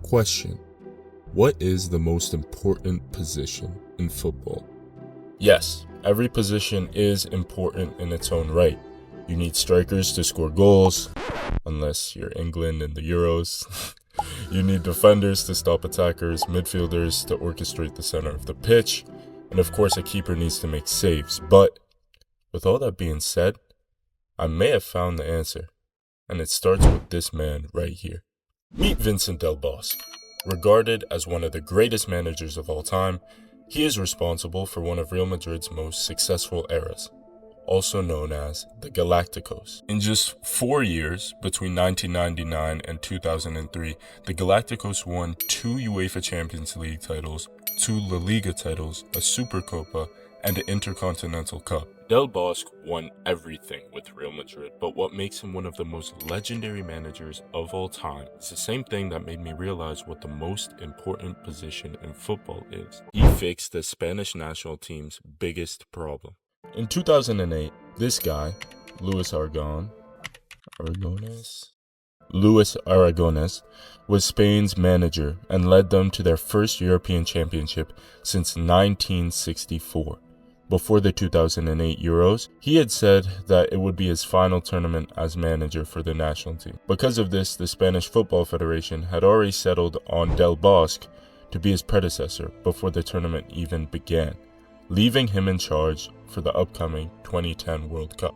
Question: what is the most important position in football? Yes, every position is important in its own right. You need strikers to score goals, unless you're England in the Euros. You need defenders to stop attackers, midfielders to orchestrate the center of the pitch, and of course a keeper needs to make saves. But with all that being said, I may have found the answer, and it starts with this man right here. Meet Vincent Del Bosque. Regarded as one of the greatest managers of all time, he is responsible for one of Real Madrid's most successful eras, also known as the Galacticos. In just 4 years, between 1999 and 2003, the Galacticos won 2 UEFA Champions League titles, 2 La Liga titles, a Supercopa, and an Intercontinental Cup. Del Bosque won everything with Real Madrid, but what makes him one of the most legendary managers of all time is the same thing that made me realize what the most important position in football is. He fixed the Spanish national team's biggest problem. In 2008, this guy, Luis Aragonés, was Spain's manager and led them to their first European championship since 1964. Before the 2008 Euros, he had said that it would be his final tournament as manager for the national team. Because of this, the Spanish Football Federation had already settled on Del Bosque to be his predecessor before the tournament even began, leaving him in charge for the upcoming 2010 World Cup.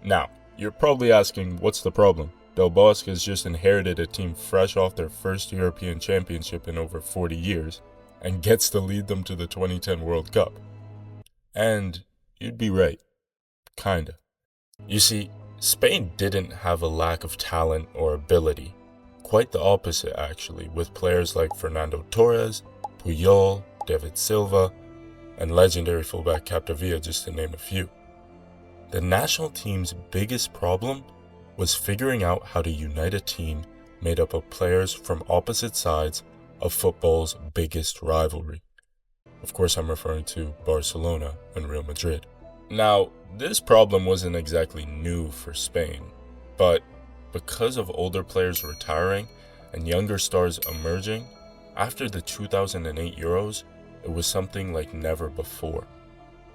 Now, you're probably asking, what's the problem? Del Bosque has just inherited a team fresh off their first European championship in over 40 years and gets to lead them to the 2010 World Cup. And you'd be right. Kinda. You see, Spain didn't have a lack of talent or ability. Quite the opposite, actually, with players like Fernando Torres, Puyol, David Silva, and legendary fullback Capdevila, just to name a few. The national team's biggest problem was figuring out how to unite a team made up of players from opposite sides of football's biggest rivalry. Of course, I'm referring to Barcelona and Real Madrid. Now, this problem wasn't exactly new for Spain, but because of older players retiring and younger stars emerging, after the 2008 Euros, it was something like never before.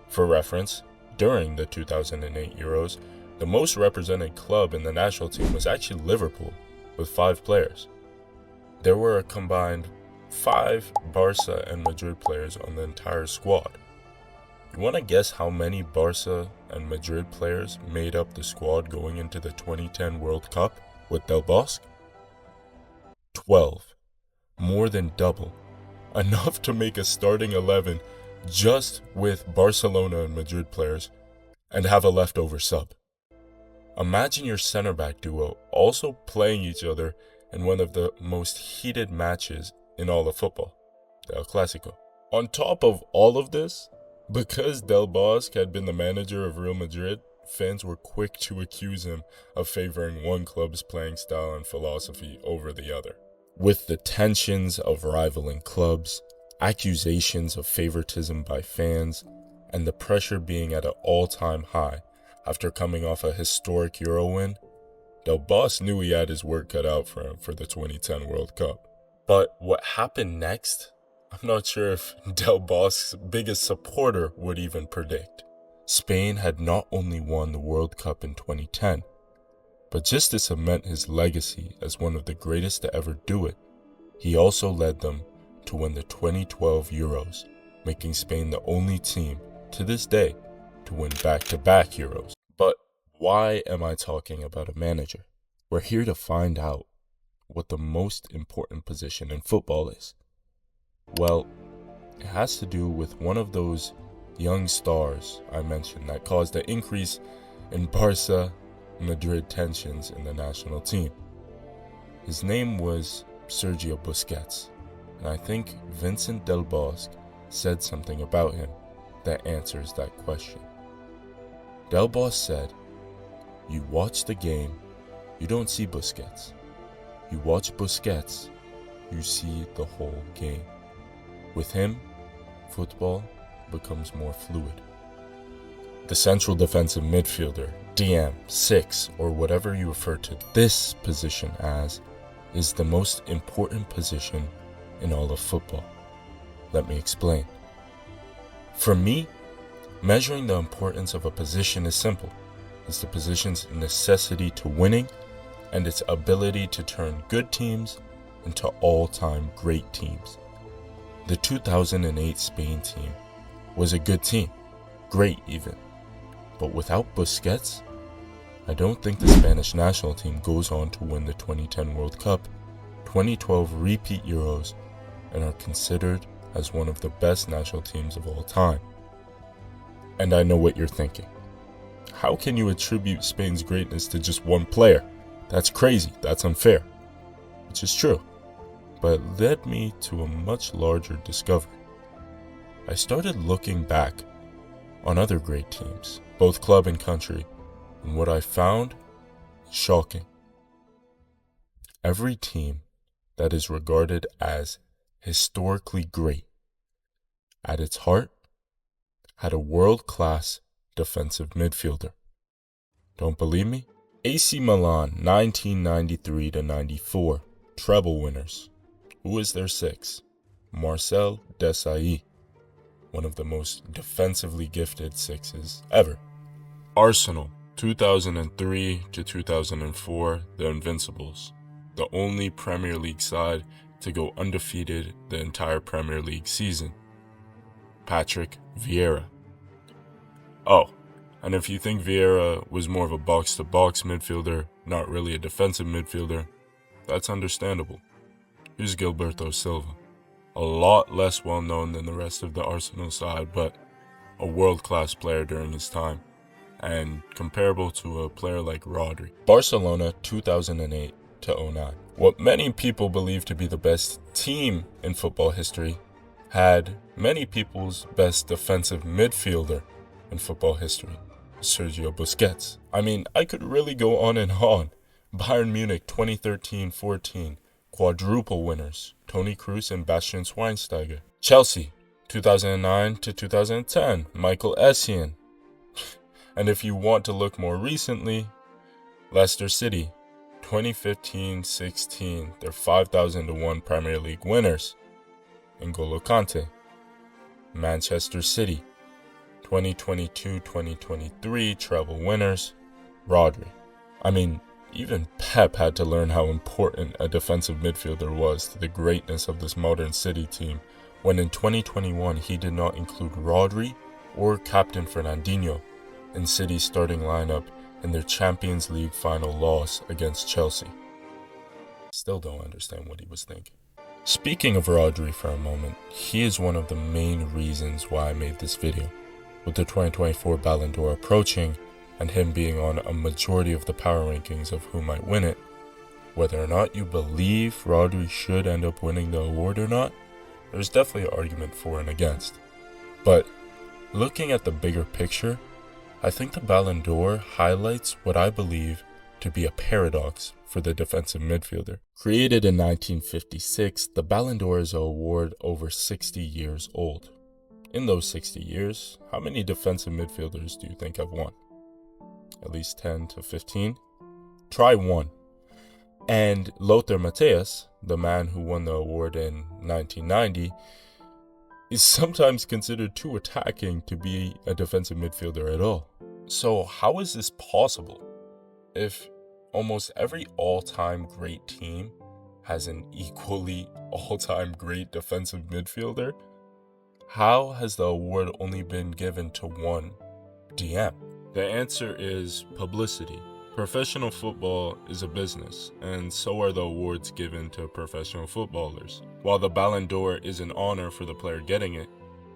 For reference, during the 2008 Euros, the most represented club in the national team was actually Liverpool, with 5 players. There were a combined 5 Barca and Madrid players on the entire squad. You want to guess how many Barca and Madrid players made up the squad going into the 2010 World Cup with Del Bosque? 12. More than double. Enough to make a starting 11 just with Barcelona and Madrid players and have a leftover sub. Imagine your center back duo also playing each other in one of the most heated matches in all of football, the El Clásico. On top of all of this, because Del Bosque had been the manager of Real Madrid, fans were quick to accuse him of favoring one club's playing style and philosophy over the other. With the tensions of rivaling clubs, accusations of favoritism by fans, and the pressure being at an all-time high after coming off a historic Euro win, Del Bosque knew he had his work cut out for him for the 2010 World Cup. But what happened next, I'm not sure if Del Bosque's biggest supporter would even predict. Spain had not only won the World Cup in 2010, but just to cement his legacy as one of the greatest to ever do it, he also led them to win the 2012 Euros, making Spain the only team to this day to win back-to-back Euros. But why am I talking about a manager? We're here to find out what the most important position in football is. Well, it has to do with one of those young stars I mentioned that caused the increase in Barca-Madrid tensions in the national team. His name was Sergio Busquets, and I think Vincent Del Bosque said something about him that answers that question. Del Bosque said, "You watch the game, you don't see Busquets. You watch Busquets, you see the whole game. With him, football becomes more fluid." The central defensive midfielder, DM, 6, or whatever you refer to this position as, is the most important position in all of football? Let me explain. For me, measuring the importance of a position is simple. It's the position's necessity to winning and its ability to turn good teams into all-time great teams. The 2008 Spain team was a good team, great even. But without Busquets, I don't think the Spanish national team goes on to win the 2010 World Cup, 2012 repeat Euros, and are considered as one of the best national teams of all time. And I know what you're thinking. How can you attribute Spain's greatness to just one player? That's crazy, that's unfair. Which is true, but it led me to a much larger discovery. I started looking back on other great teams, both club and country, and what I found is shocking. Every team that is regarded as historically great, at its heart, had a world-class defensive midfielder. Don't believe me? AC Milan 1993-94, treble winners. Who is their six? Marcel Desailly, one of the most defensively gifted sixes ever. Arsenal 2003-2004, the Invincibles, the only Premier League side to go undefeated the entire Premier League season. Patrick Vieira. Oh, and if you think Vieira was more of a box-to-box midfielder, not really a defensive midfielder, that's understandable. Here's Gilberto Silva. A lot less well-known than the rest of the Arsenal side, but a world-class player during his time, and comparable to a player like Rodri. Barcelona 2008-09. What many people believe to be the best team in football history had many people's best defensive midfielder in football history, Sergio Busquets. I mean, I could really go on and on. Bayern Munich 2013-14, quadruple winners, Toni Kroos and Bastian Schweinsteiger. Chelsea 2009-2010, Michael Essien. And if you want to look more recently, Leicester City 2015-16, they're 5,000-1 Premier League winners, N'Golo Kante. Manchester City 2022-2023, treble winners, Rodri. I mean, even Pep had to learn how important a defensive midfielder was to the greatness of this modern City team when in 2021 he did not include Rodri or captain Fernandinho in City's starting lineup in their Champions League final loss against Chelsea. Still don't understand what he was thinking. Speaking of Rodri for a moment, he is one of the main reasons why I made this video. With the 2024 Ballon d'Or approaching, and him being on a majority of the power rankings of who might win it, whether or not you believe Rodri should end up winning the award or not, there's definitely an argument for and against. But looking at the bigger picture, I think the Ballon d'Or highlights what I believe to be a paradox for the defensive midfielder. Created in 1956, the Ballon d'Or is an award over 60 years old. In those 60 years, how many defensive midfielders do you think have won? At least 10 to 15? Try one. And Lothar Matthäus, the man who won the award in 1990, is sometimes considered too attacking to be a defensive midfielder at all. So how is this possible? If almost every all-time great team has an equally all-time great defensive midfielder, how has the award only been given to one DM? The answer is publicity. Professional football is a business, and so are the awards given to professional footballers. While the Ballon d'Or is an honor for the player getting it,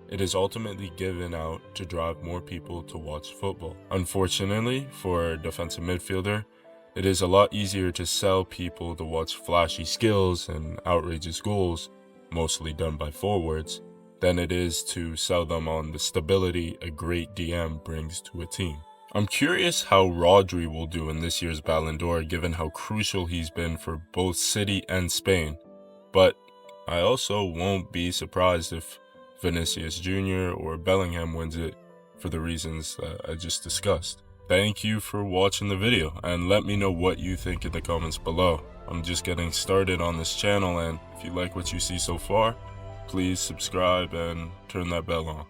it is ultimately given out to drive more people to watch football. Unfortunately, for a defensive midfielder, it is a lot easier to sell people to watch flashy skills and outrageous goals, mostly done by forwards, than it is to sell them on the stability a great DM brings to a team. I'm curious how Rodri will do in this year's Ballon d'Or given how crucial he's been for both City and Spain, but I also won't be surprised if Vinicius Jr. or Bellingham wins it for the reasons that I just discussed. Thank you for watching the video, and let me know what you think in the comments below. I'm just getting started on this channel, and if you like what you see so far, please subscribe and turn that bell on.